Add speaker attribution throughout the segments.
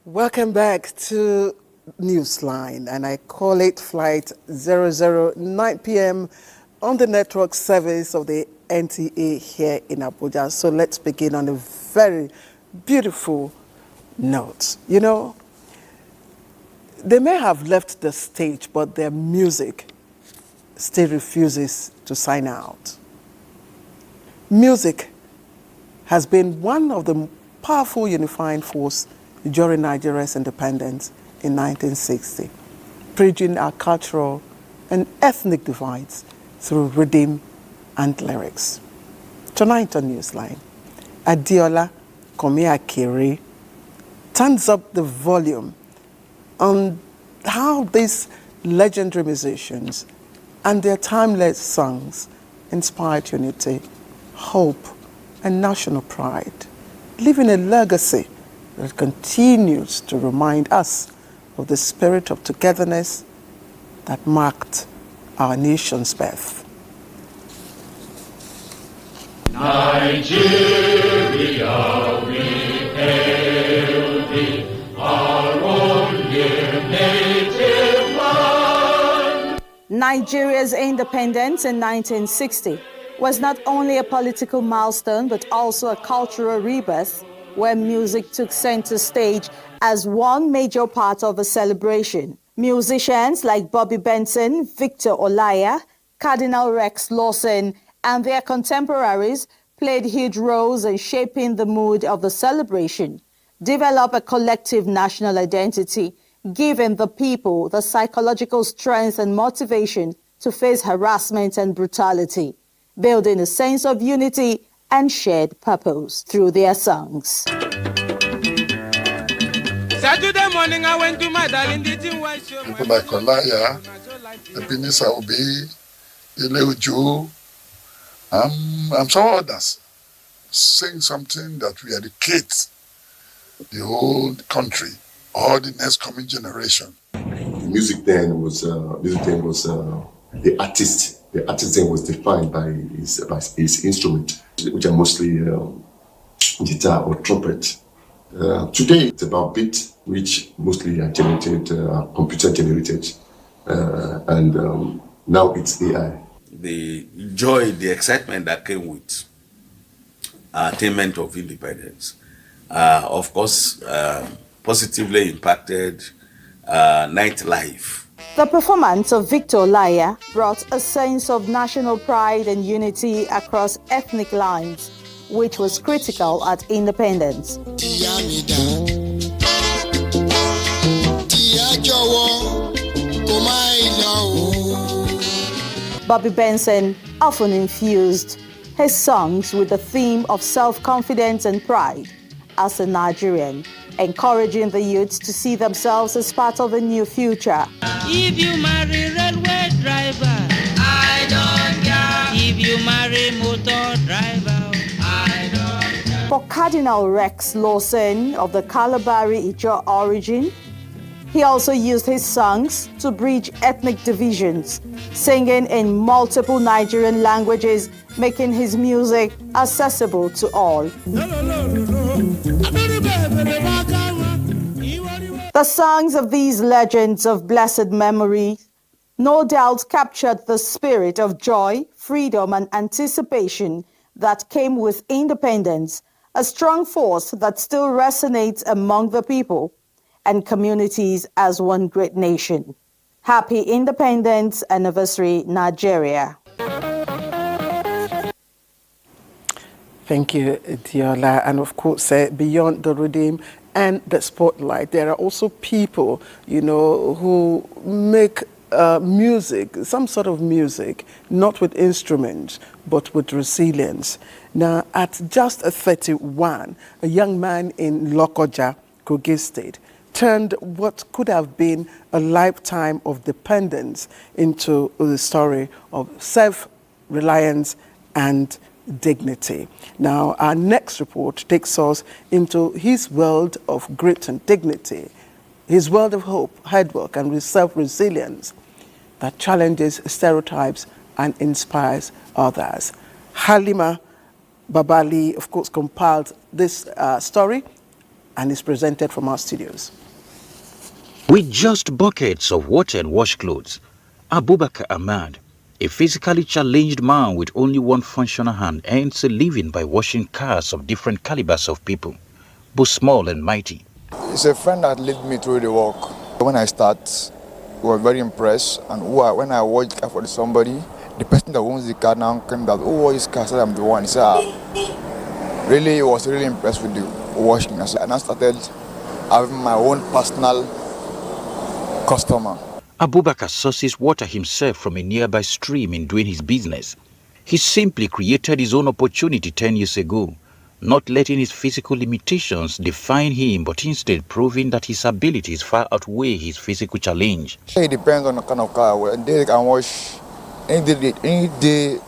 Speaker 1: Welcome back to Newsline, and I call it Flight 009 p.m. on the network service of the NTA here in Abuja. So let's begin on a very beautiful note. You know, they may have left the stage, but their music still refuses to sign out. Music has been one of the powerful unifying force during Nigeria's independence in 1960, bridging our cultural and ethnic divides through rhythm and lyrics. Tonight on Newsline, Adiola Komiakiri turns up the volume on how these legendary musicians and their timeless songs inspired unity, hope, and national pride, leaving a legacy that continues to remind us of the spirit of togetherness that marked our nation's birth.
Speaker 2: Nigeria, we hail thee, our own dear native land.
Speaker 3: Nigeria's independence in 1960 was not only a political milestone, but also a cultural rebirth, where music took center stage as one major part of the celebration. Musicians like Bobby Benson, Victor Olaiya, Cardinal Rex Lawson, and their contemporaries played huge roles in shaping the mood of the celebration, develop a collective national identity, giving the people the psychological strength and motivation to face harassment and brutality, building a sense of unity and shared purpose through their songs.
Speaker 4: Saturday morning I went to my darling People
Speaker 5: like Olaiya, Ebenezer Obi, Ileuju, and some others saying something that will educate the whole country or the next coming generation.
Speaker 6: The music then was the artist. The artist then was defined by his instrument, which are mostly guitar or trumpet. Today, it's about beat, which mostly are generated, computer generated, and now it's AI.
Speaker 7: The joy, the excitement that came with attainment of independence, of course, positively impacted nightlife.
Speaker 3: The performance of Victor Olaiya brought a sense of national pride and unity across ethnic lines, which was critical at independence. Bobby Benson often infused his songs with the theme of self-confidence and pride as a Nigerian, encouraging the youth to see themselves as part of a new future.
Speaker 4: If you marry railway driver, I don't care. If you marry motor driver, I don't care.
Speaker 3: For Cardinal Rex Lawson of the Kalabari Ijaw origin, he also used his songs to bridge ethnic divisions, singing in multiple Nigerian languages, making his music accessible to all. The songs of these legends of blessed memory no doubt captured the spirit of joy, freedom, and anticipation that came with independence, a strong force that still resonates among the people and communities as one great nation. Happy Independence Anniversary, Nigeria.
Speaker 1: Thank you, Diola. And of course, beyond the rhythm and the spotlight, there are also people, you know, who make music, some sort of music, not with instruments, but with resilience. Now, at just 31, a young man in Lokoja, Kogi State, turned what could have been a lifetime of dependence into the story of self-reliance and dignity. Now, our next report takes us into his world of grit and dignity, his world of hope, hard work, and self-resilience that challenges stereotypes and inspires others. Halima Babali, of course, compiled this story, and is presented from our studios.
Speaker 8: With just buckets of water and wash clothes, Abubakar Ahmad, a physically challenged man with only one functional hand, earns a living by washing cars of different calibers of people, both small and mighty.
Speaker 9: It's a friend that led me through the work. When I start, we were very impressed, and when I watch car for somebody, the person that owns the car now came that, oh, his car, said I'm the one. He said, really, he was really impressed with the washing. And I started having my own personal customer.
Speaker 8: Abubakar sources water himself from a nearby stream in doing his business. He simply created his own opportunity 10 years ago, not letting his physical limitations define him, but instead proving that his abilities far outweigh his physical challenge.
Speaker 9: It depends on the kind of car. When they can wash, any day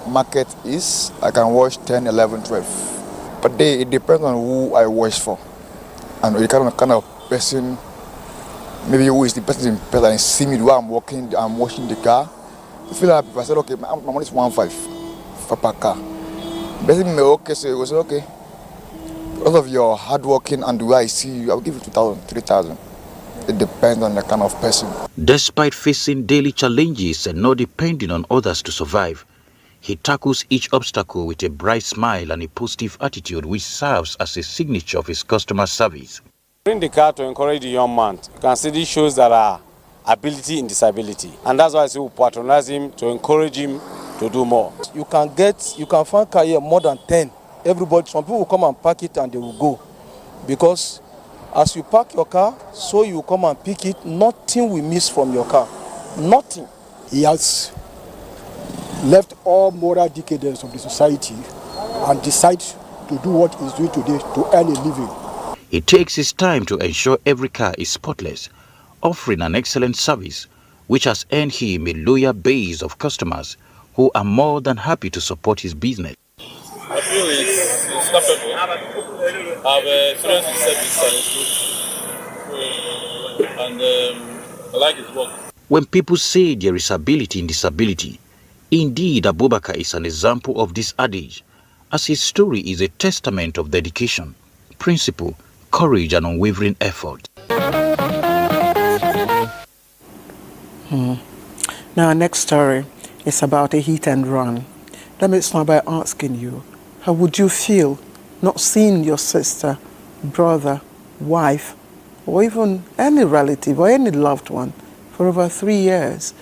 Speaker 9: market is, I can wash 10, 11, 12. But it depends on who I wash for. And the kind of person, maybe who is the person and see me while I'm walking, I'm washing the car. I feel happy. I said, okay, my money is 1.5 for per car. Basically, okay, so it was okay. Because of your hard working and the way I see you, I'll give you 2,000, 3,000. It depends on the kind of person.
Speaker 8: Despite facing daily challenges and not depending on others to survive, he tackles each obstacle with a bright smile and a positive attitude, which serves as a signature of his customer service.
Speaker 10: Bring the car to encourage the young man. You can see these shows that are ability in disability, and that's why I say we patronize him to encourage him to do more.
Speaker 11: You can find car here more than 10. Everybody, some people will come and park it and they will go, because as you park your car, so you come and pick it. Nothing will miss from your car. Nothing.
Speaker 12: He has left all moral decadence of the society and decides to do what he's doing today to earn a living.
Speaker 8: He takes his time to ensure every car is spotless, offering an excellent service, which has earned him a loyal base of customers who are more than happy to support his business.
Speaker 13: I feel it's comfortable. I've experienced his service and I like his work.
Speaker 8: When people say there is ability in disability, indeed Abubakar is an example of this adage, as his story is a testament of dedication, principle, courage and unwavering effort.
Speaker 1: Now, our next story is about a hit and run. Let me start by asking you, how would you feel not seeing your sister, brother, wife, or even any relative or any loved one for over 3 years,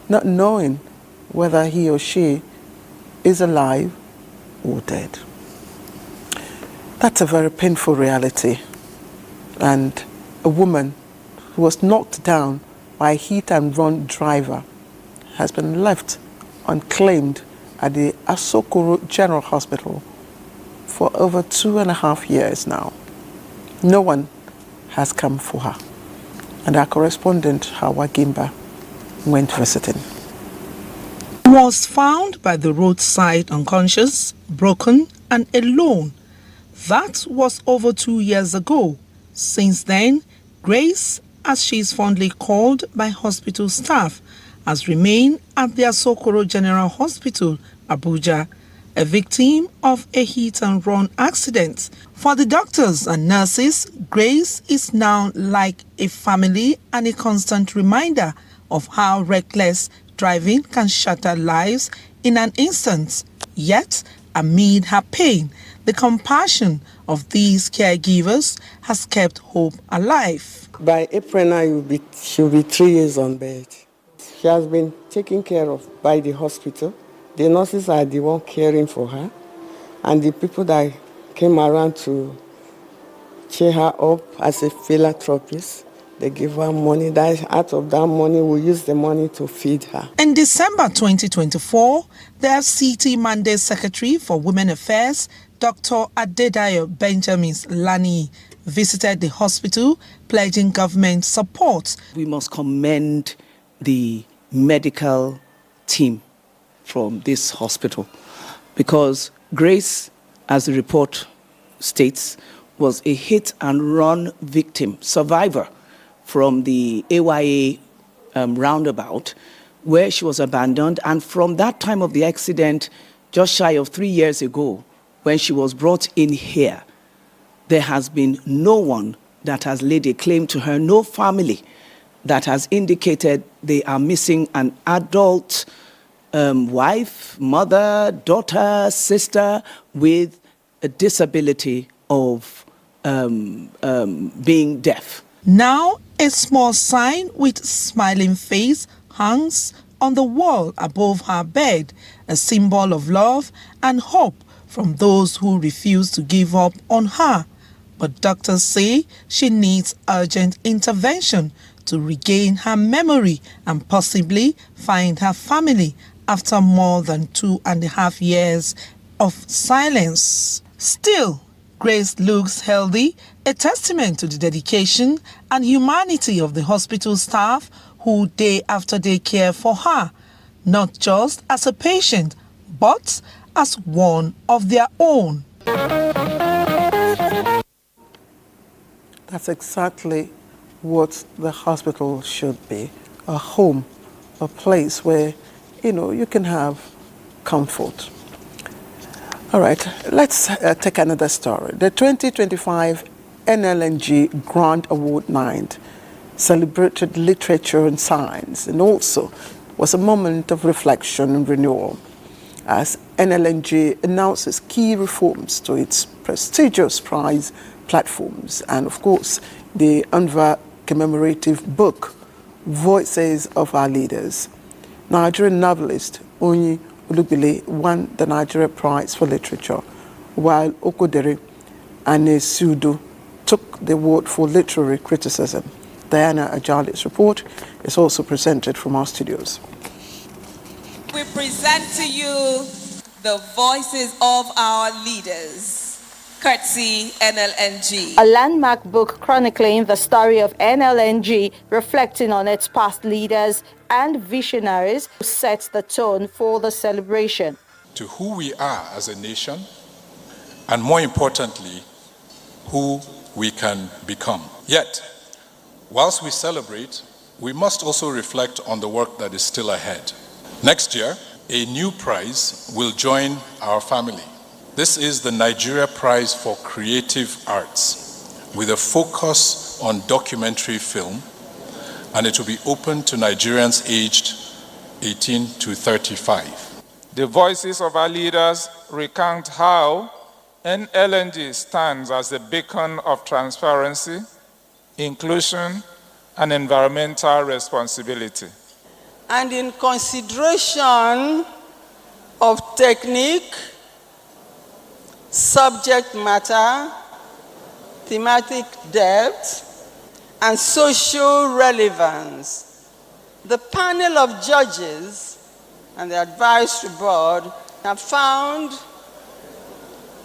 Speaker 1: not knowing whether he or she is alive or dead? That's a very painful reality. And a woman who was knocked down by a hit-and-run driver has been left unclaimed at the Asokoro General Hospital for over 2.5 years now. No one has come for her. And our correspondent, Hawa Gimba, went visiting.
Speaker 14: Was found by the roadside unconscious, broken and alone. That was over 2 years ago. Since then, Grace, as she is fondly called by hospital staff, has remained at the Asokoro General Hospital, Abuja, a victim of a hit-and-run accident. For the doctors and nurses, Grace is now like a family and a constant reminder of how reckless driving can shatter lives in an instant. Yet, amid her pain, the compassion of these caregivers has kept hope alive.
Speaker 15: By April now, she'll be 3 years on bed. She has been taken care of by the hospital. The nurses are the one caring for her. And the people that came around to cheer her up as a philanthropist, they give her money. Out of that money, we use the money to feed her.
Speaker 14: In December 2024, the FCT Mandate Secretary for Women Affairs, Dr. Adedayo Benjamin Lani, visited the hospital, pledging government support.
Speaker 16: We must commend the medical team from this hospital, because Grace, as the report states, was a hit-and-run victim, survivor from the AYA roundabout, where she was abandoned. And from that time of the accident, just shy of 3 years ago, when she was brought in here, there has been no one that has laid a claim to her, no family that has indicated they are missing an adult wife, mother, daughter, sister with a disability of being deaf.
Speaker 14: Now, a small sign with smiling face hangs on the wall above her bed, a symbol of love and hope from those who refuse to give up on her. But doctors say she needs urgent intervention to regain her memory and possibly find her family after more than 2.5 years of silence. Still, Grace looks healthy, a testament to the dedication and humanity of the hospital staff who day after day care for her, not just as a patient, but as one of their own.
Speaker 1: That's exactly what the hospital should be, a home, a place where, you can have comfort. All right, let's take another story. The 2025 NLNG Grant Award Night celebrated literature and science and also was a moment of reflection and renewal as NLNG announces key reforms to its prestigious prize platforms and, of course, the UNVA commemorative book, Voices of Our Leaders. Nigerian novelist Onyi Olugbile won the Nigeria Prize for Literature, while Okodere Anesudu took the award for literary criticism. Diana Ajali's report is also presented from our studios.
Speaker 17: We present to you the Voices of Our Leaders, courtesy NLNG.
Speaker 3: A landmark book chronicling the story of NLNG, reflecting on its past leaders and visionaries who set the tone for the celebration.
Speaker 18: To who we are as a nation, and more importantly, who we can become. Yet, whilst we celebrate, we must also reflect on the work that is still ahead. Next year, a new prize will join our family. This is the Nigeria Prize for Creative Arts, with a focus on documentary film, and it will be open to Nigerians aged 18 to 35.
Speaker 19: The Voices of Our Leaders recount how NLNG stands as a beacon of transparency, inclusion, and environmental responsibility.
Speaker 20: And in consideration of technique, subject matter, thematic depth, and social relevance, the panel of judges and the advisory board have found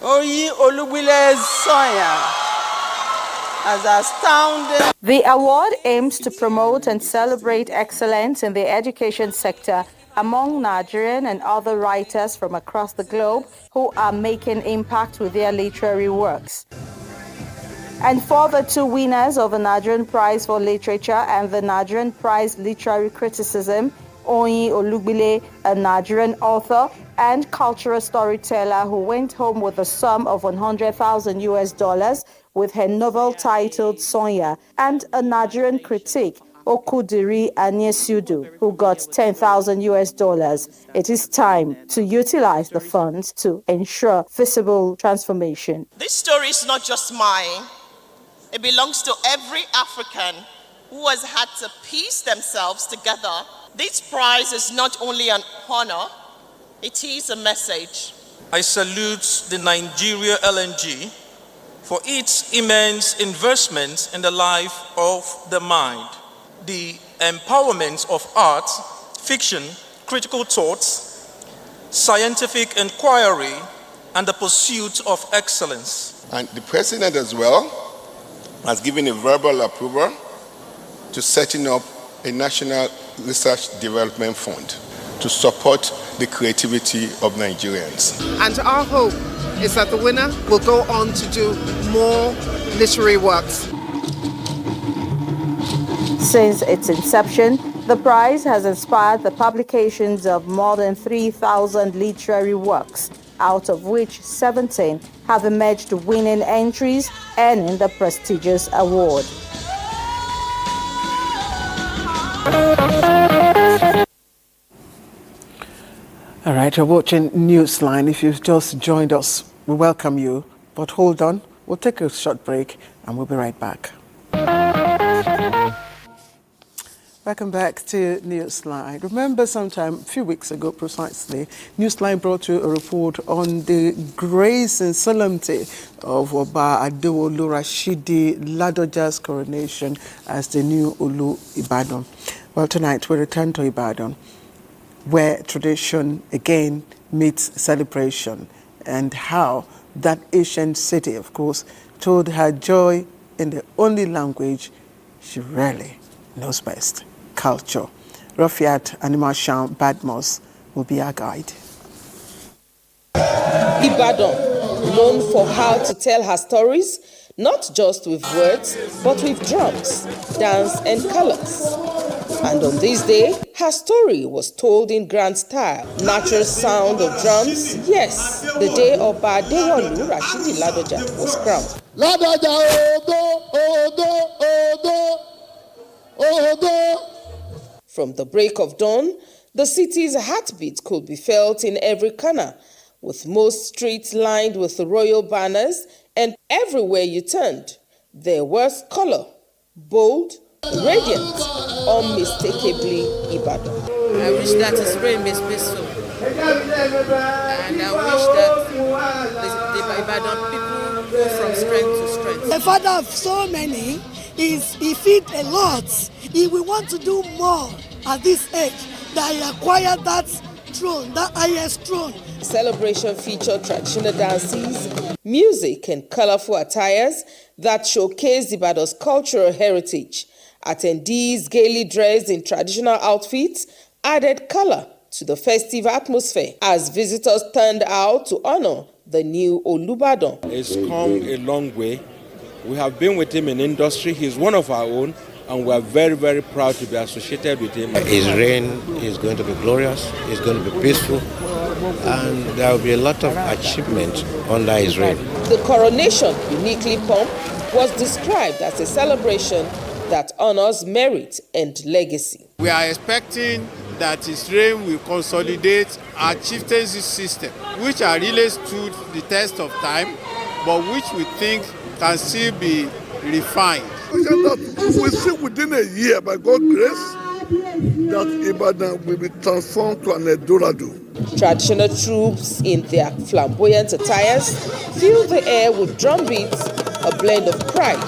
Speaker 20: Onyi Olugbile's Sonya as astounding.
Speaker 3: The award aims to promote and celebrate excellence in the education sector among Nigerian and other writers from across the globe who are making impact with their literary works. And for the two winners of the Nigerian Prize for Literature and the Nigerian Prize Literary Criticism, Onyi Olugbile, a Nigerian author and cultural storyteller who went home with a sum of $100,000 with her novel titled Sonya, and a Nigerian critic, Okudiri Aniesudu, who got $10,000. It is time to utilize the funds to ensure visible transformation.
Speaker 21: This story is not just mine. It belongs to every African who has had to piece themselves together. This prize is not only an honor, it is a message.
Speaker 22: I salute the Nigeria LNG for its immense investment in the life of the mind, the empowerment of art, fiction, critical thoughts, scientific inquiry, and the pursuit of excellence.
Speaker 23: And the president as well has given a verbal approval to setting up a national research development fund to support the creativity of Nigerians.
Speaker 24: And our hope is that the winner will go on to do more literary works.
Speaker 3: Since its inception, the prize has inspired the publications of more than 3,000 literary works. out of which 17 have emerged winning entries, earning the prestigious award.
Speaker 1: All right, you're watching Newsline. If you've just joined us, we welcome you. But hold on, we'll take a short break and we'll be right back. Welcome back to Newsline. Remember sometime a few weeks ago precisely, Newsline brought you a report on the grace and solemnity of Oba Adewolu Rashidi Ladoja's coronation as the new Olu Ibadan. Well, tonight we return to Ibadan, where tradition again meets celebration, and how that ancient city, of course, told her joy in the only language she really knows best, culture. Rafiat Animashan Badmos will be our guide.
Speaker 2: Ibadan, known for how to tell her stories, not just with words, but with drums, dance and colors. And on this day, her story was told in grand style. Natural sound of drums, yes, the day Oba Adewolu Rashidi Ladoja was crowned.
Speaker 5: Ladoja Odo, Odo, Odo, Odo.
Speaker 2: From the break of dawn, the city's heartbeat could be felt in every corner, with most streets lined with royal banners, and everywhere you turned, there was color, bold, radiant, unmistakably Ibadan.
Speaker 6: I wish that his reign be peaceful, and I wish that the Ibadan people go from strength to strength.
Speaker 7: The father of so many he feed a lot. He will want to do more at this age, that he acquired that throne, that highest throne.
Speaker 2: Celebration featured traditional dances, music, and colorful attires that showcased Ibadan's cultural heritage. Attendees gaily dressed in traditional outfits added color to the festive atmosphere as visitors turned out to honor the new Olubadan.
Speaker 25: It's come a long way. We have been with him in industry. He's one of our own, and we are very, very proud to be associated with him.
Speaker 26: His reign is going to be glorious, it's going to be peaceful, and there will be a lot of achievement under his reign.
Speaker 2: The coronation, uniquely pomp, was described as a celebration that honors merit and legacy.
Speaker 27: We are expecting that his reign will consolidate our chieftaincy system, which are really stood the test of time, but which we think can still be refined.
Speaker 5: We see within a year, by God's grace, that Ibadan will be transformed to an Eldorado.
Speaker 2: Traditional troops in their flamboyant attires fill the air with drum beats, a blend of pride,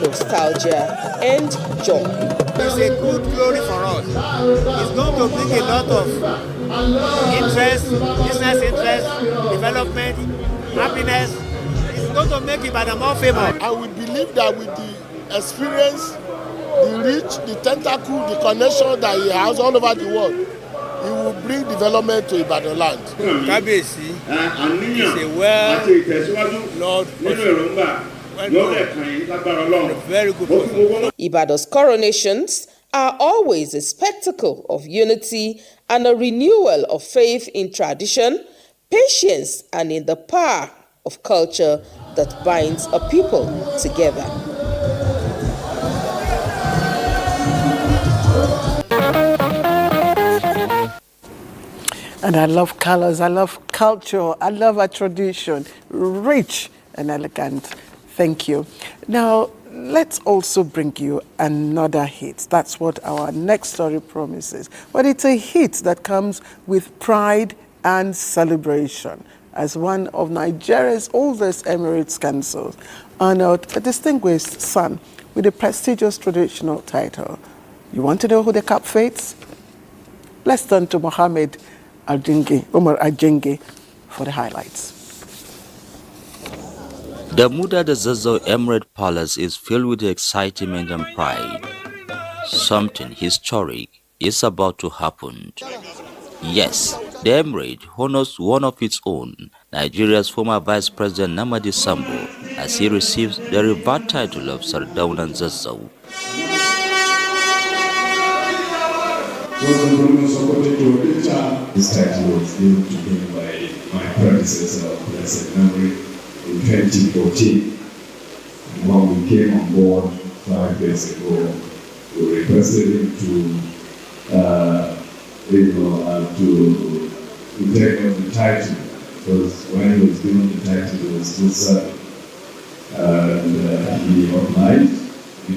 Speaker 2: nostalgia, and joy.
Speaker 27: It's a good glory for us. It's going to bring a lot of interest, business interest, development, happiness. It's going to make Ibadan more famous.
Speaker 5: And we believe that with the experience, the reach, the tentacle, the connection that he has all over the world, he will bring development to Ibadan land.
Speaker 25: Kabiyesi is a well-known person. Very good person.
Speaker 2: Ibadan's coronations are always a spectacle of unity and a renewal of faith in tradition, patience, and in the power of culture that binds a people together.
Speaker 1: And I love colors, I love culture, I love our tradition, rich and elegant. Thank you. Now, let's also bring you another hit. That's what our next story promises. But it's a hit that comes with pride and celebration. As one of Nigeria's oldest Emirates councils honored a distinguished son with a prestigious traditional title. You want to know who the cap fates? Let's turn to Omar Ajenge for the highlights.
Speaker 28: The Muda de Zazzau Emirate Palace is filled with excitement and pride. Something historic is about to happen. Yes, the Emirate honors one of its own, Nigeria's former Vice President Namadi Sambo, as he receives the revered title of Sardauna Zazzau.
Speaker 29: This title was given to him by
Speaker 4: my predecessor of blessed memory in 2014. And when we came on board 5 years ago, we requested him to take up the title, because when he was given the title, he was still serving. And he obliged, to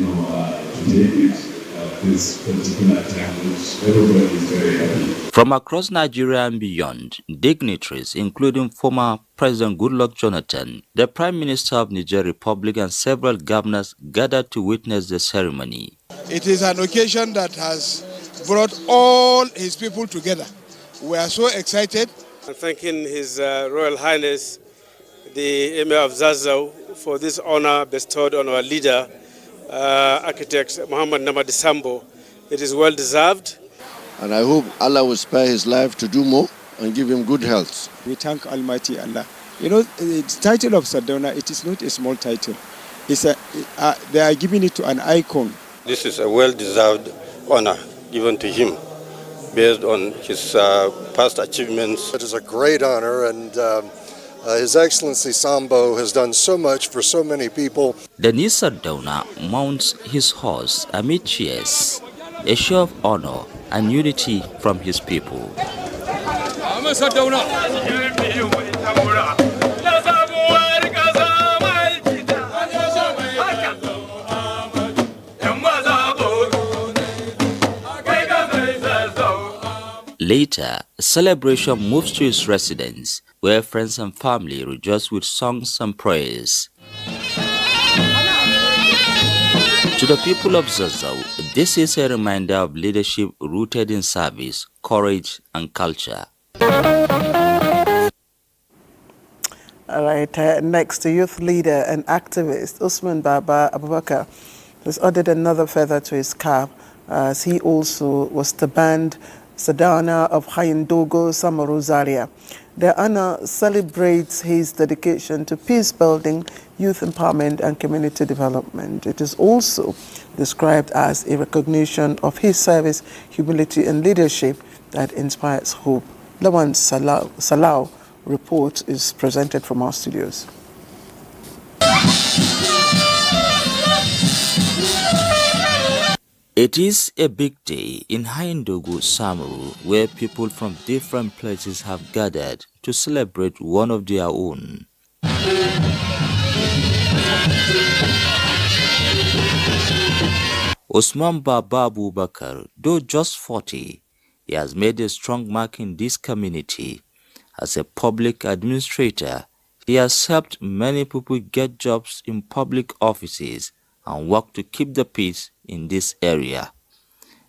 Speaker 4: take it at this particular time, which everybody is very happy.
Speaker 28: From across Nigeria and beyond, dignitaries, including former President Goodluck Jonathan, the Prime Minister of Niger Republic, and several governors gathered to witness the ceremony.
Speaker 8: It is an occasion that has brought all his people together. We are so excited.
Speaker 27: I'm thanking His Royal Highness, the Emir of Zazzau, for this honor bestowed on our leader, architect Muhammad Namadi Sambo. It is well deserved.
Speaker 9: And I hope Allah will spare his life to do more and give him good health.
Speaker 10: We thank Almighty Allah. The title of Sardauna, it is not a small title. They are giving it to an icon.
Speaker 11: This is a well-deserved honor given to him based on his past achievements.
Speaker 12: It is a great honor, and His Excellency Sambo has done so much for so many people.
Speaker 28: The new Sardauna mounts his horse amid cheers, a show of honor and unity from his people. Later, a celebration moves to his residence, where friends and family rejoice with songs and prayers. To the people of Zazzau, this is a reminder of leadership rooted in service, courage, and culture.
Speaker 1: All right, next, the youth leader and activist Usman Baba Abubakar has added another feather to his cap, as he also was the band Sardauna of Hayendogo Samaru Zaria. The honor celebrates his dedication to peace building, youth empowerment, and community development. It is also described as a recognition of his service, humility, and leadership that inspires hope. Lawan Salau report is presented from our studios.
Speaker 28: It is a big day in Hayendogo Samaru, where people from different places have gathered to celebrate one of their own. Usman Baba Abubakar, though just 40, he has made a strong mark in this community. As a public administrator, he has helped many people get jobs in public offices and work to keep the peace in this area.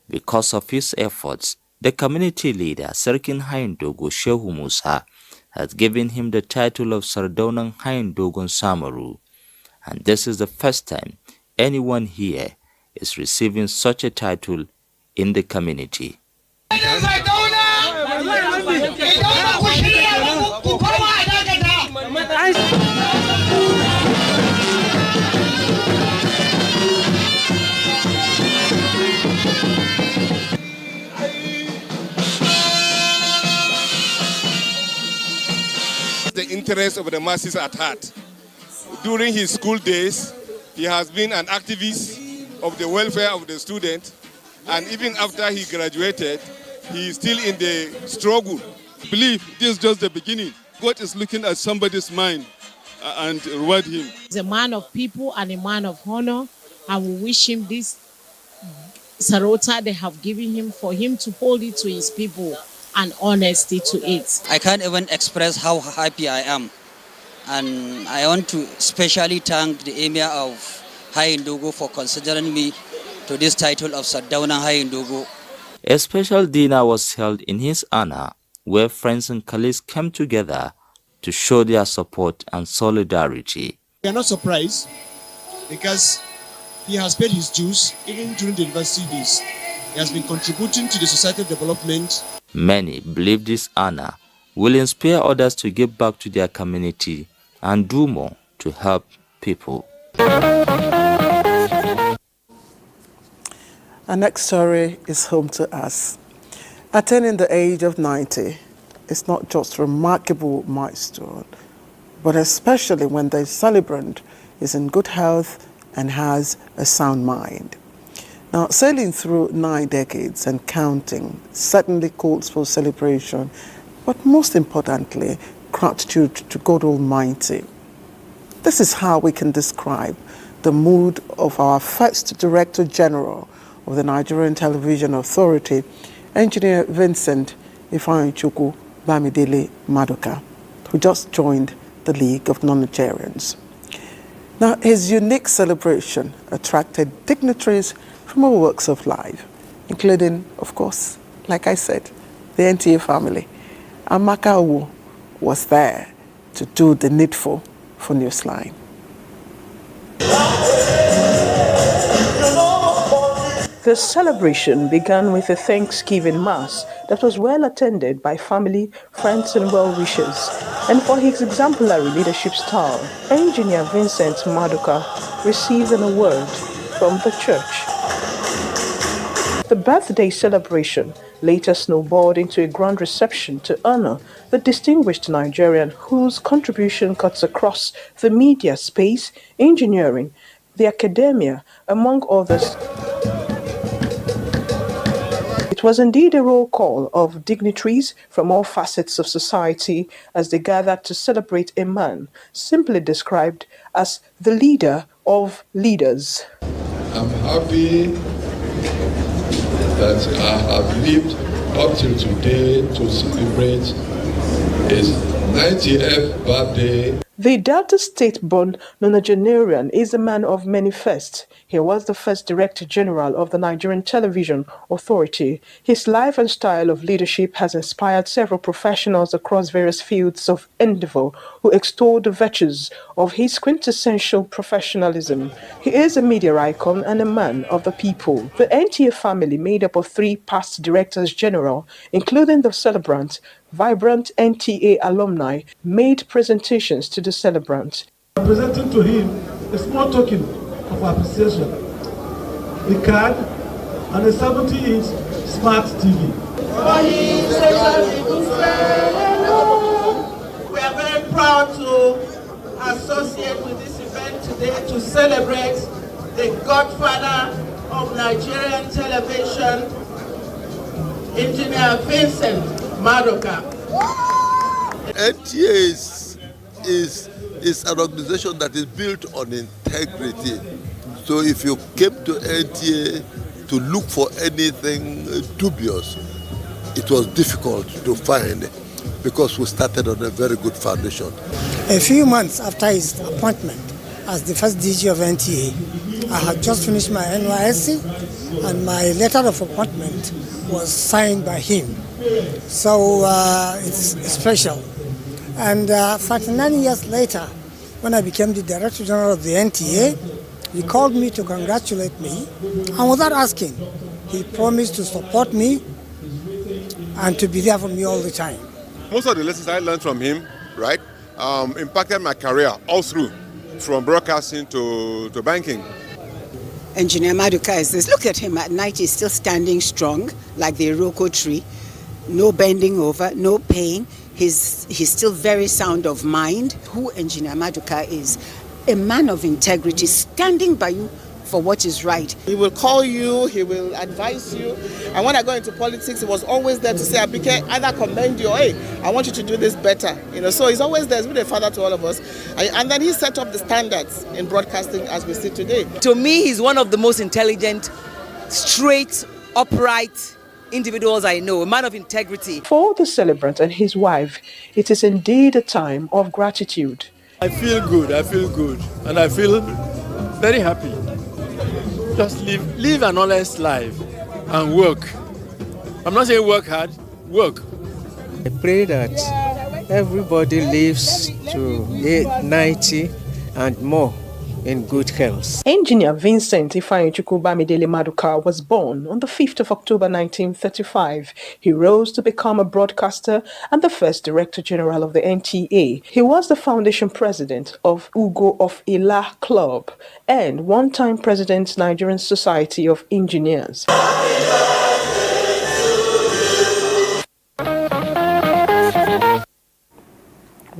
Speaker 28: Because of his efforts, the community leader, Serkin Hayendogo Shehu Musa, has given him the title of Sardauna Hayendogo Samaru. And this is the first time anyone here is receiving such a title in the community.
Speaker 8: The interest of the masses at heart. During his school days, he has been an activist of the welfare of the student, and even after he graduated, he is still in the struggle.
Speaker 13: I believe this is just the beginning. God is looking at somebody's mind and reward him.
Speaker 15: He's a man of people and a man of honor, and we wish him this sarota they have given him for him to hold it to his people and honesty to it.
Speaker 29: I can't even express how happy I am. And I want to especially thank the Emir of Hayendogo for considering me to this title of Sardauna Hayendogo.
Speaker 28: A special dinner was held in his honor, where friends and colleagues came together to show their support and solidarity.
Speaker 30: We are not surprised because he has paid his dues even during the university days. He has been contributing to the societal development.
Speaker 28: Many believe this honor will inspire others to give back to their community and do more to help people.
Speaker 1: Our next story is home to us. Attaining the age of 90, is not just a remarkable milestone, but especially when the celebrant is in good health and has a sound mind. Now, sailing through 9 decades and counting certainly calls for celebration, but most importantly, gratitude to God Almighty. This is how we can describe the mood of our first Director General of the Nigerian Television Authority, Engineer Vincent Ifeanyichukwu Bamidele Maduka, who just joined the League of Non-Nigerians. Now, his unique celebration attracted dignitaries from all walks of life, including, of course, like I said, the NTA family. Amaka Owo was there to do the needful for Newsline.
Speaker 14: The celebration began with a Thanksgiving Mass that was well attended by family, friends and well-wishers. And for his exemplary leadership style, Engineer Vincent Maduka received an award from the church. The birthday celebration later snowballed into a grand reception to honor the distinguished Nigerian whose contribution cuts across the media space, engineering, the academia, among others. It was indeed a roll call of dignitaries from all facets of society as they gathered to celebrate a man simply described as the leader of leaders.
Speaker 4: I'm happy that I have lived up till today to celebrate his 90th birthday.
Speaker 14: The Delta State-born nonagenarian is a man of many firsts. He was the first Director General of the Nigerian Television Authority. His life and style of leadership has inspired several professionals across various fields of endeavor who extol the virtues of his quintessential professionalism. He is a media icon and a man of the people. The NTA family, made up of 3 past Directors General, including the celebrant, vibrant NTA alumni, made presentations to the celebrant.
Speaker 16: I'm presenting to him a small token of appreciation, a card and a 70-inch smart TV.
Speaker 17: We are very proud to associate with this event today to celebrate the godfather of Nigerian television, Engineer Vincent Maduka.
Speaker 18: NTA is an organization that is built on integrity. So if you came to NTA to look for anything dubious, it was difficult to find because we started on a very good foundation.
Speaker 7: A few months after his appointment as the first DG of NTA, I had just finished my NYSC and my letter of appointment was signed by him. So it's special. And 49 years later, when I became the Director General of the NTA, he called me to congratulate me, and without asking, he promised to support me and to be there for me all the time.
Speaker 19: Most of the lessons I learned from him, right, impacted my career all through, from broadcasting to banking.
Speaker 20: Engineer Maduka is this. Look at him at night, he's still standing strong like the Iroko tree. No bending over, no pain. He's still very sound of mind. Who Engineer Maduka is, a man of integrity, standing by you for what is right.
Speaker 17: He will call you, he will advise you. And when I got into politics, he was always there to say, Abike, either commend you or, hey, I want you to do this better. So he's always there. He's been a father to all of us. And then he set up the standards in broadcasting as we see today.
Speaker 21: To me, he's one of the most intelligent, straight, upright individuals I know, a man of integrity.
Speaker 14: For the celebrant and his wife, it is indeed a time of gratitude.
Speaker 10: I feel good, and I feel very happy. Just live an honest life and work. I'm not saying work hard, work.
Speaker 22: I pray that everybody lives to 90 and more in good health.
Speaker 14: Engineer Vincent Ifeanyichukwu Bamidele Maduka was born on the 5th of October 1935. He rose to become a broadcaster and the first Director General of the NTA. He was the foundation president of Ugo of Ila Club and one-time president Nigerian Society of Engineers.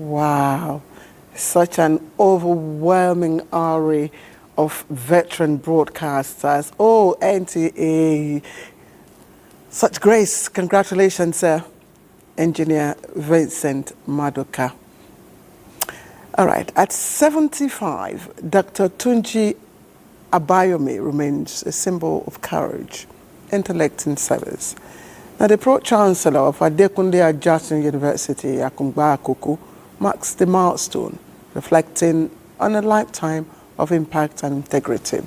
Speaker 1: Wow. Such an overwhelming array of veteran broadcasters. Oh, NTA. Such grace. Congratulations, Engineer Vincent Maduka. All right. At 75, Dr. Tunji Abayomi remains a symbol of courage, intellect, and service. Now, the Pro-Chancellor of Adekunle Ajasin University, Akungba Akoko, marks the milestone, reflecting on a lifetime of impact and integrity.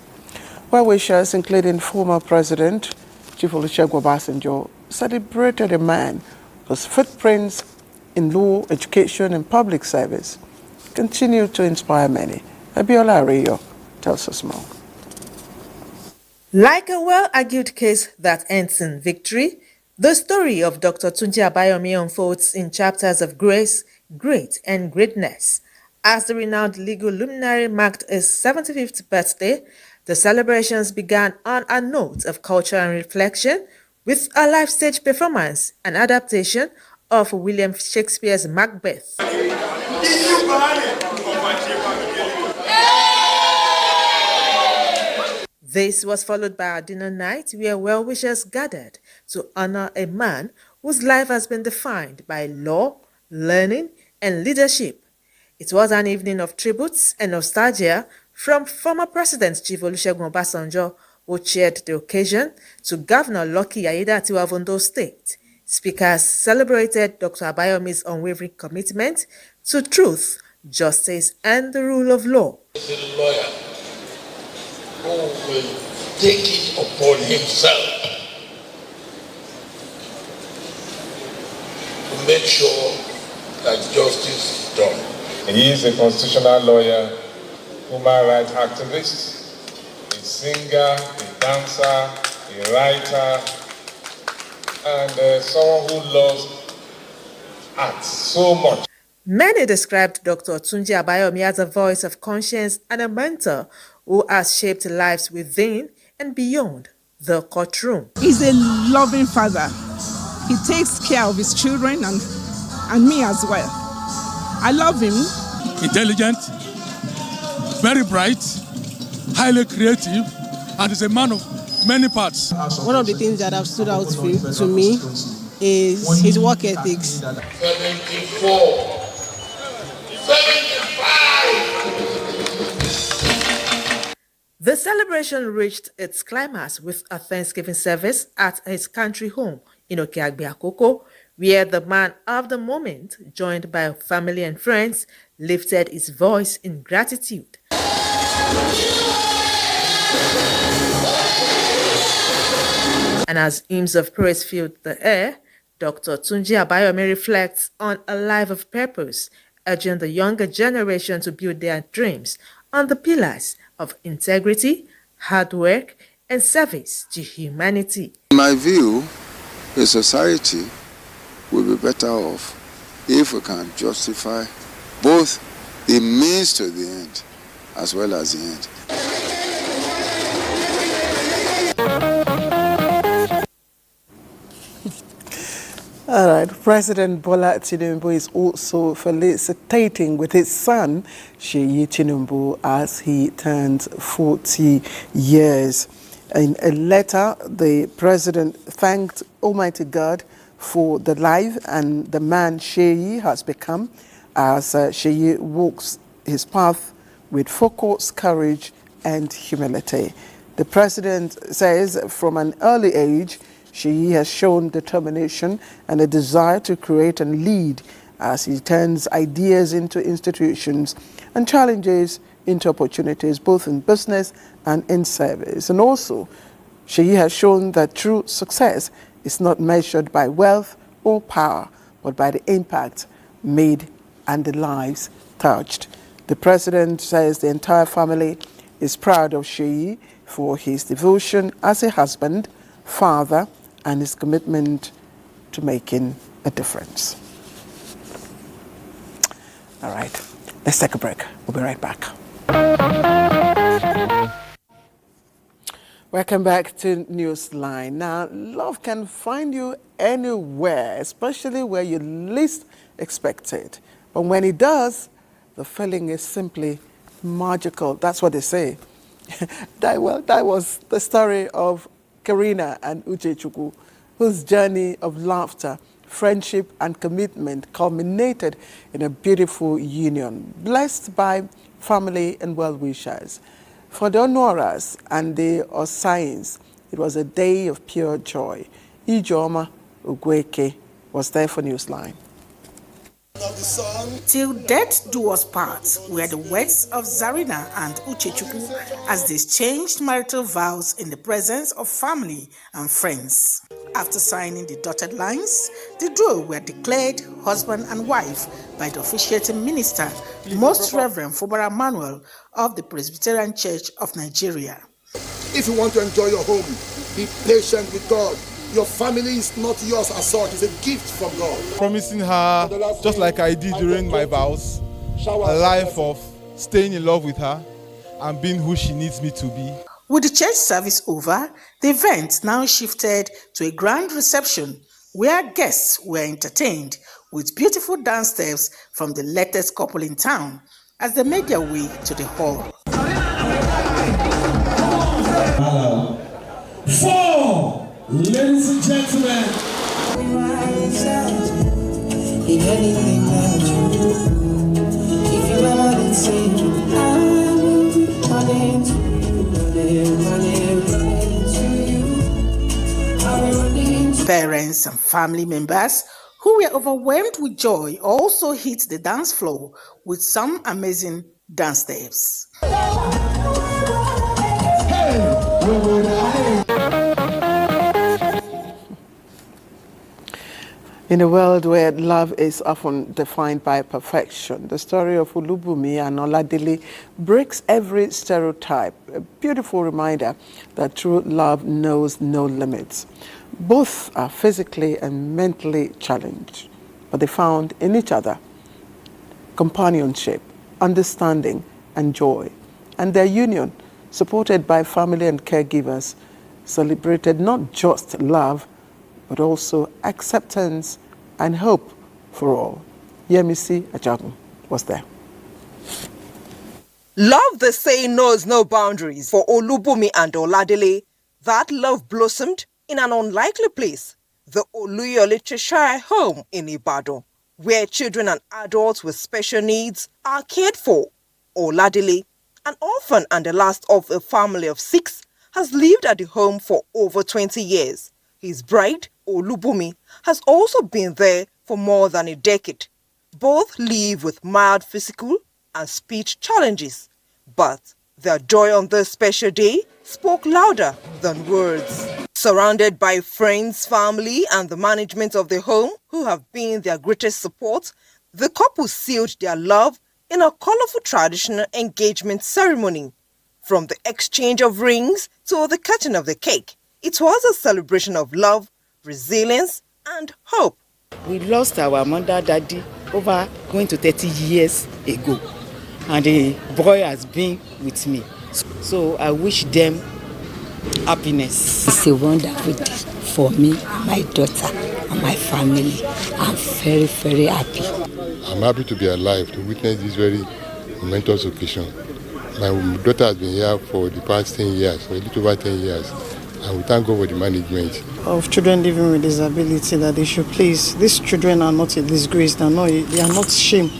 Speaker 1: Well-wishers, including former President Chief Olusegun Obasanjo, celebrated a man whose footprints in law, education, and public service continue to inspire many. Abiola Areyo tells us more.
Speaker 2: Like a well-argued case that ends in victory, the story of Dr. Tunji Abayomi unfolds in chapters of grace, great, and greatness. As the renowned legal luminary marked his 75th birthday, the celebrations began on a note of culture and reflection with a live stage performance, an adaptation of William Shakespeare's Macbeth. This was followed by a dinner night where well-wishers gathered to honor a man whose life has been defined by law, learning, and leadership. It was an evening of tributes and nostalgia from former President Chief Olusegun Obasanjo, who chaired the occasion, to Governor Lucky Aiyedatiwa of Ondo State. Speakers celebrated Dr. Abayomi's unwavering commitment to truth, justice, and the rule of law.
Speaker 3: He's a lawyer who will take it upon himself to make sure that justice is done.
Speaker 5: He is a constitutional lawyer, human rights activist, a singer, a dancer, a writer, and someone who loves art so much.
Speaker 2: Many described Dr. Tunji Abayomi as a voice of conscience and a mentor who has shaped lives within and beyond the courtroom.
Speaker 6: He's a loving father. He takes care of his children and me as well. I love him.
Speaker 9: Intelligent, very bright, highly creative, and is a man of many parts.
Speaker 23: One of the things that have stood out to me is his work ethics.
Speaker 3: 74. 75!
Speaker 2: The celebration reached its climax with a Thanksgiving service at his country home in Okeagbe Akoko, where the man of the moment, joined by family and friends, lifted his voice in gratitude. And as hymns of praise filled the air, Dr. Tunji Abayomi reflects on a life of purpose, urging the younger generation to build their dreams on the pillars of integrity, hard work, and service to humanity.
Speaker 24: In my view, a society will be better off if we can justify both the means to the end as well as the end.
Speaker 1: All right, President Bola Tinubu is also felicitating with his son, Seyi Tinubu, as he turns 40 years. In a letter, the president thanked Almighty God for the life and the man Seyi has become, as Seyi walks his path with focus, courage, and humility. The president says from an early age, Seyi has shown determination and a desire to create and lead as he turns ideas into institutions and challenges into opportunities, both in business and in service. And also, Seyi has shown that true success is not measured by wealth or power, but by the impact made and the lives touched. The president says the entire family is proud of Seyi for his devotion as a husband, father, and his commitment to making a difference. All right, let's take a break. We'll be right back. Welcome back to Newsline. Now, love can find you anywhere, especially where you least expect it. But when it does, the feeling is simply magical. That's what they say. That was the story of Karina and Uchechukwu, whose journey of laughter, friendship, and commitment culminated in a beautiful union, blessed by family and well-wishers. For the Honoras and the Osains, it was a day of pure joy. Ijoma Ugweke was there for Newsline.
Speaker 8: Till death do us part were the words of Zarina and Uchechukwu as they exchanged marital vows in the presence of family and friends. After signing the dotted lines, the duo were declared husband and wife by the officiating minister, Most Reverend Fubara Manuel of the Presbyterian Church of Nigeria.
Speaker 11: If you want to enjoy your home, be patient with God. Your family is not yours as such, it's a gift from God.
Speaker 12: Promising her, just like I did during my vows, a life of staying in love with her and being who she needs me to be.
Speaker 8: With the church service over, the event now shifted to a grand reception where guests were entertained with beautiful dance steps from the latest couple in town as they made their way to the hall.
Speaker 13: 4, ladies and gentlemen.
Speaker 8: Parents and family members who were overwhelmed with joy also hit the dance floor with some amazing dance steps.
Speaker 1: In a world where love is often defined by perfection, the story of Olubumi and Oladele breaks every stereotype, a beautiful reminder that true love knows no limits. Both are physically and mentally challenged, but they found in each other companionship, understanding, and joy. And their union, supported by family and caregivers, celebrated not just love, but also acceptance and hope for all. Yemisi Ajagun was there.
Speaker 15: Love, they say, knows no boundaries. For Olubumi and Oladele, that love blossomed in an unlikely place, the Oluyole Cheshire home in Ibadan, where children and adults with special needs are cared for. Oladele, an orphan and the last of a family of 6, has lived at the home for over 20 years. His bride, Olubumi, has also been there for more than a decade. Both live with mild physical and speech challenges, but their joy on this special day spoke louder than words. Surrounded by friends, family, and the management of the home, who have been their greatest support, the couple sealed their love in a colorful traditional engagement ceremony. From the exchange of rings to the cutting of the cake, it was a celebration of love, resilience, and hope.
Speaker 25: We lost our mother, daddy, over going to 30 years ago, and the boy has been with me. So I wish them happiness.
Speaker 26: It's a wonderful day for me, my daughter, and my family. I'm very, very happy.
Speaker 27: I'm happy to be alive to witness this very momentous occasion. My daughter has been here for the past 10 years, for a little over 10 years, and we thank God for the management.
Speaker 29: Of children living with disability, that they should please, these children are not a disgrace, they are not shame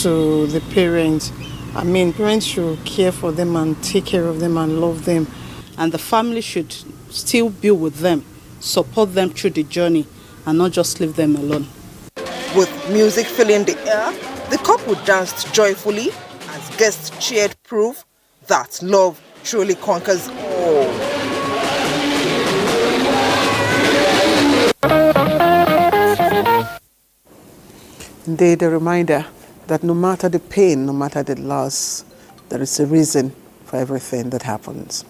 Speaker 29: to the parents. I mean, parents should care for them and take care of them and love them. And the family should still be with them, support them through the journey, and not just leave them alone.
Speaker 15: With music filling the air, the couple danced joyfully as guests cheered proof that love truly conquers all.
Speaker 1: Indeed, a reminder that no matter the pain, no matter the loss, there is a reason for everything that happens.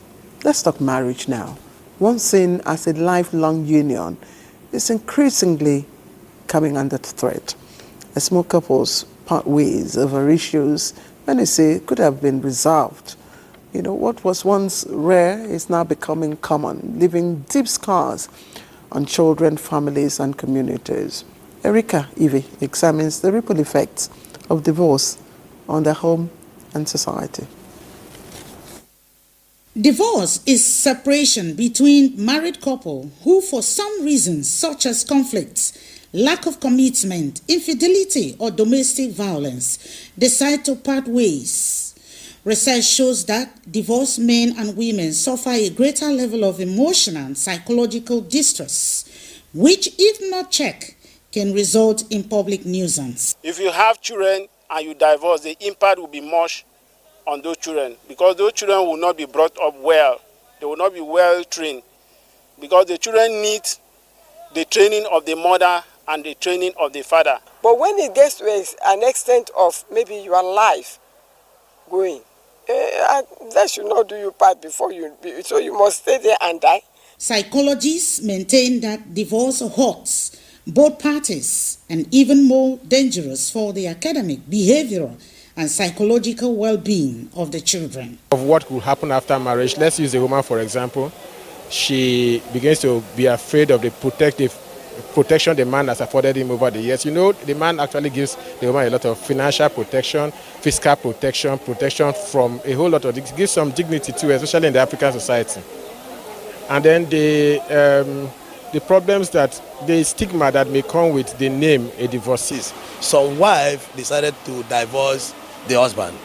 Speaker 1: Let's talk marriage now. Once seen as a lifelong union, is increasingly coming under threat. As more couples part ways over issues many say could have been resolved. You know, what was once rare is now becoming common, leaving deep scars on children, families, and communities. Erika Ivy examines the ripple effects of divorce on their home and society.
Speaker 8: Divorce is separation between married couple who, for some reasons such as conflicts, lack of commitment, infidelity, or domestic violence, decide to part ways. Research shows that divorced men and women suffer a greater level of emotional and psychological distress, which, if not checked, can result in public nuisance.
Speaker 4: If you have children and you divorce, the impact will be much on those children, because those children will not be brought up well. They will not be well trained, because the children need the training of the mother and the training of the father.
Speaker 7: But when it gets to an extent of maybe your life going, that should not do you part before you, so you must stay there and die.
Speaker 8: Psychologists maintain that divorce hurts both parties and even more dangerous for the academic, behavioral, and psychological well-being of the children.
Speaker 16: Of what could happen after marriage, let's use a woman for example. She begins to be afraid of the protection the man has afforded him over the years. You know, the man actually gives the woman a lot of financial protection, fiscal protection, protection from a whole lot of things. It gives some dignity too, especially in the African society. And then the problems that, the stigma that may come with the name a divorcee.
Speaker 17: Some wife decided to divorce the husband,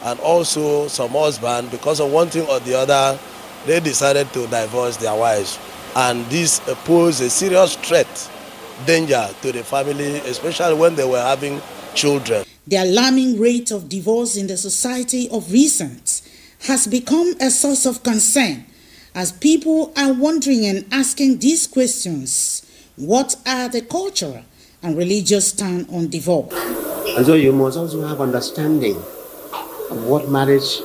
Speaker 17: and also some husband, because of one thing or the other, they decided to divorce their wives, and this posed a serious threat, danger to the family, especially when they were having children.
Speaker 8: The alarming rate of divorce in the society of recent has become a source of concern, as people are wondering and asking these questions. What are the cultural and religious stand on divorce?
Speaker 18: And so you must also have understanding of what marriage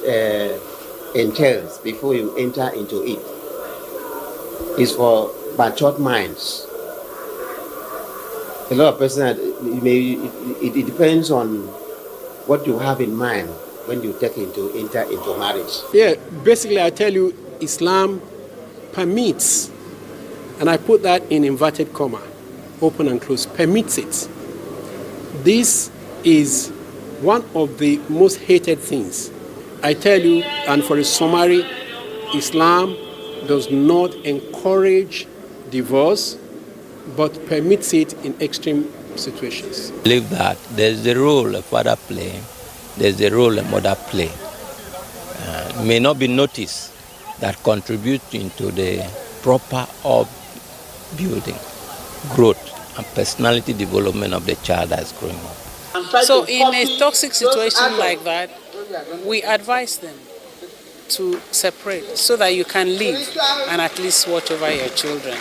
Speaker 18: entails before you enter into it. It's for matured minds. A lot of persons, it depends on what you have in mind when you enter into marriage.
Speaker 19: Yeah, basically I tell you, Islam permits, and I put that in inverted comma, open and close, permits it. This is one of the most hated things. I tell you, and for a summary, Islam does not encourage divorce, but permits it in extreme situations.
Speaker 20: I believe that there's the role a father play, there's the role a mother play. May not be noticed, that contribute into the proper building, growth, and personality development of the child that's growing up.
Speaker 21: So in a toxic situation like that, we advise them to separate so that you can live and at least watch over your children.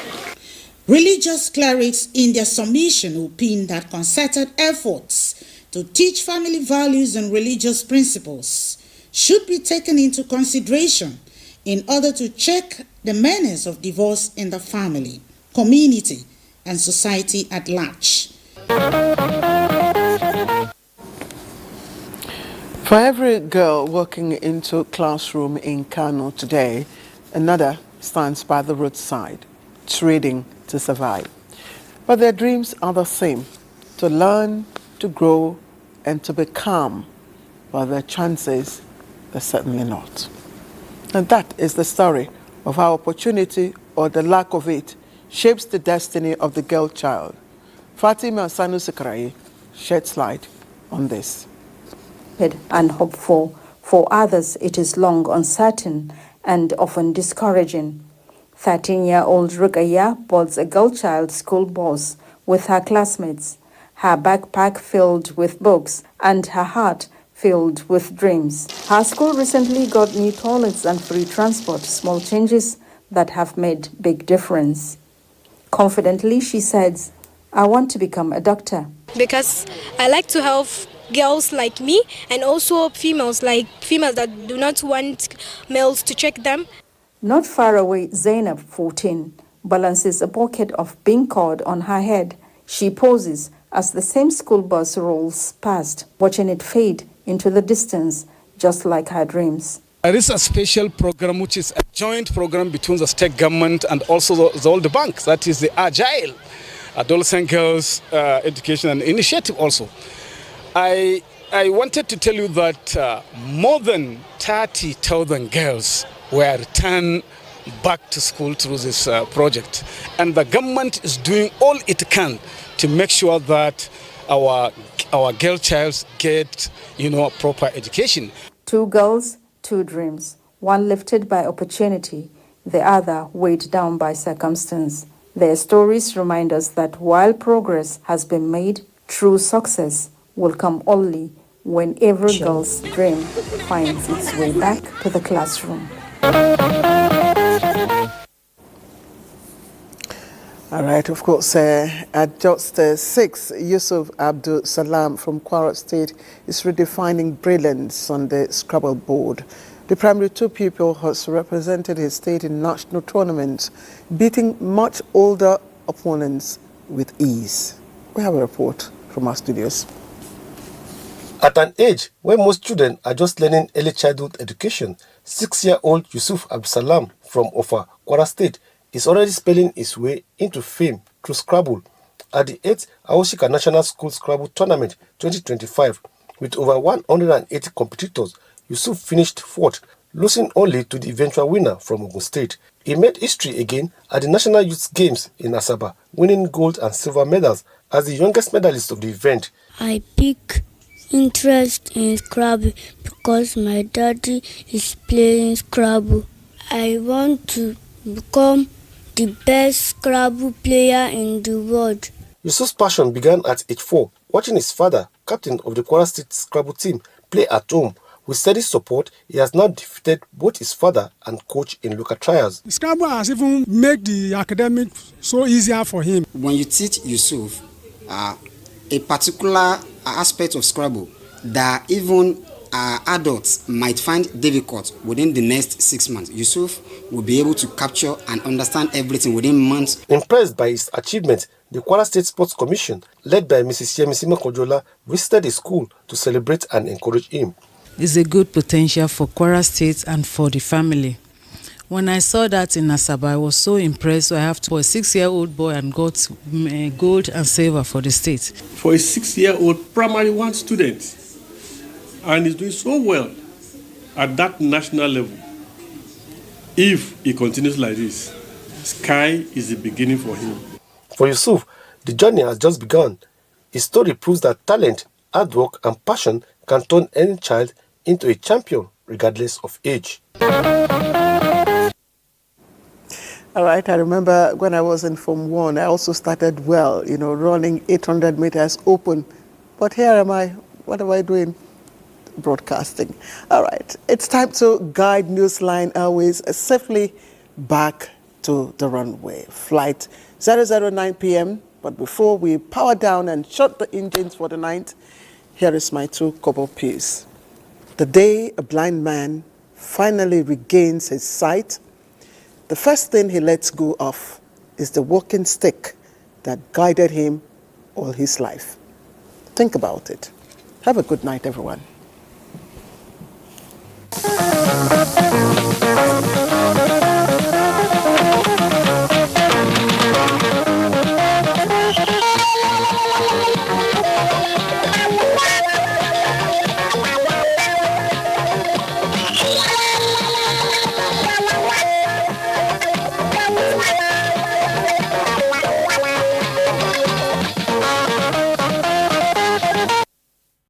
Speaker 8: Religious clerics in their submission opine that concerted efforts to teach family values and religious principles should be taken into consideration in order to check the menace of divorce in the family, community, and society at large.
Speaker 1: For every girl walking into a classroom in Kano today, another stands by the roadside, trading to survive. But their dreams are the same, to learn, to grow, and to become. But their chances are certainly not. And that is the story of how opportunity, or the lack of it, shapes the destiny of the girl child. Fatima Sanusi sheds light on this.
Speaker 28: And hopeful. For others, it is long uncertain and often discouraging. 13-year-old Rukaya boards a girl child school bus with her classmates, her backpack filled with books and her heart filled with dreams. Her school recently got new toilets and free transport, small changes that have made big difference. Confidently, she says, "I want to become a doctor."
Speaker 30: Because I like to help girls like me and also females that do not want males to check them.
Speaker 28: Not far away, Zainab, 14, balances a bucket of bean curd on her head. She poses as the same school bus rolls past, watching it fade into the distance, just like her dreams.
Speaker 31: There is a special program which is a joint program between the state government and also the old banks. That is the Agile Adolescent Girls Education and Initiative also. I I wanted to tell you that more than 30,000 girls were returned back to school through this project. And the government is doing all it can to make sure that our girl child get, a proper education.
Speaker 28: 2 girls, 2 dreams. One lifted by opportunity, the other weighed down by circumstance. Their stories remind us that while progress has been made, true success will come only when every girl's dream finds its way back to the classroom.
Speaker 1: All right, of course, at just 6, Yusuf Abdul Salam from Kwara State is redefining brilliance on the Scrabble board. The primary 2 pupil has represented his state in national tournaments, beating much older opponents with ease. We have a report from our studios.
Speaker 2: At an age where most children are just learning early childhood education, 6-year-old Yusuf Abdul Salam from Ofa, Kwara State, is already spelling his way into fame through Scrabble. At the 8th Aoshika National School Scrabble Tournament 2025, with over 180 competitors, Yusuf finished 4th, losing only to the eventual winner from Ogun State. He made history again at the National Youth Games in Asaba, winning gold and silver medals as the youngest medalist of the event.
Speaker 3: I pick interest in Scrabble because my daddy is playing Scrabble. I want to become the best Scrabble player in the world.
Speaker 2: Yusuf's passion began at age 4, watching his father, captain of the Kwara State Scrabble team, play at home. With steady support, he has now defeated both his father and coach in local trials.
Speaker 5: Scrabble has even made the academic so easier for him.
Speaker 6: When you teach Yusuf a particular aspect of Scrabble that even adults might find difficult within the next 6 months, Yusuf will be able to capture and understand everything within months.
Speaker 2: Impressed by his achievement, the Kwara State Sports Commission, led by Mrs. Yemisima Kojola, visited the school to celebrate and encourage him.
Speaker 9: It's a good potential for Kwara State and for the family. When I saw that in Asaba, I was so impressed. So I have for a 6-year-old boy and got gold and silver for the state.
Speaker 10: For a 6-year-old primary 1 student, and he's doing so well at that national level. If he continues like this, sky is the beginning for him.
Speaker 2: For Yusuf, the journey has just begun. His story proves that talent, hard work, and passion can turn any child into a champion, regardless of age.
Speaker 1: All right, I remember when I was in Form 1, I also started well, running 800 meters open. But here am I. What am I doing? Broadcasting. All right, it's time to guide Newsline Airways safely back to the runway. Flight 009 p.m. But before we power down and shut the engines for the night, here is my 2 kobo piece. The day a blind man finally regains his sight, the first thing he lets go of is the walking stick that guided him all his life. Think about it. Have a good night, everyone.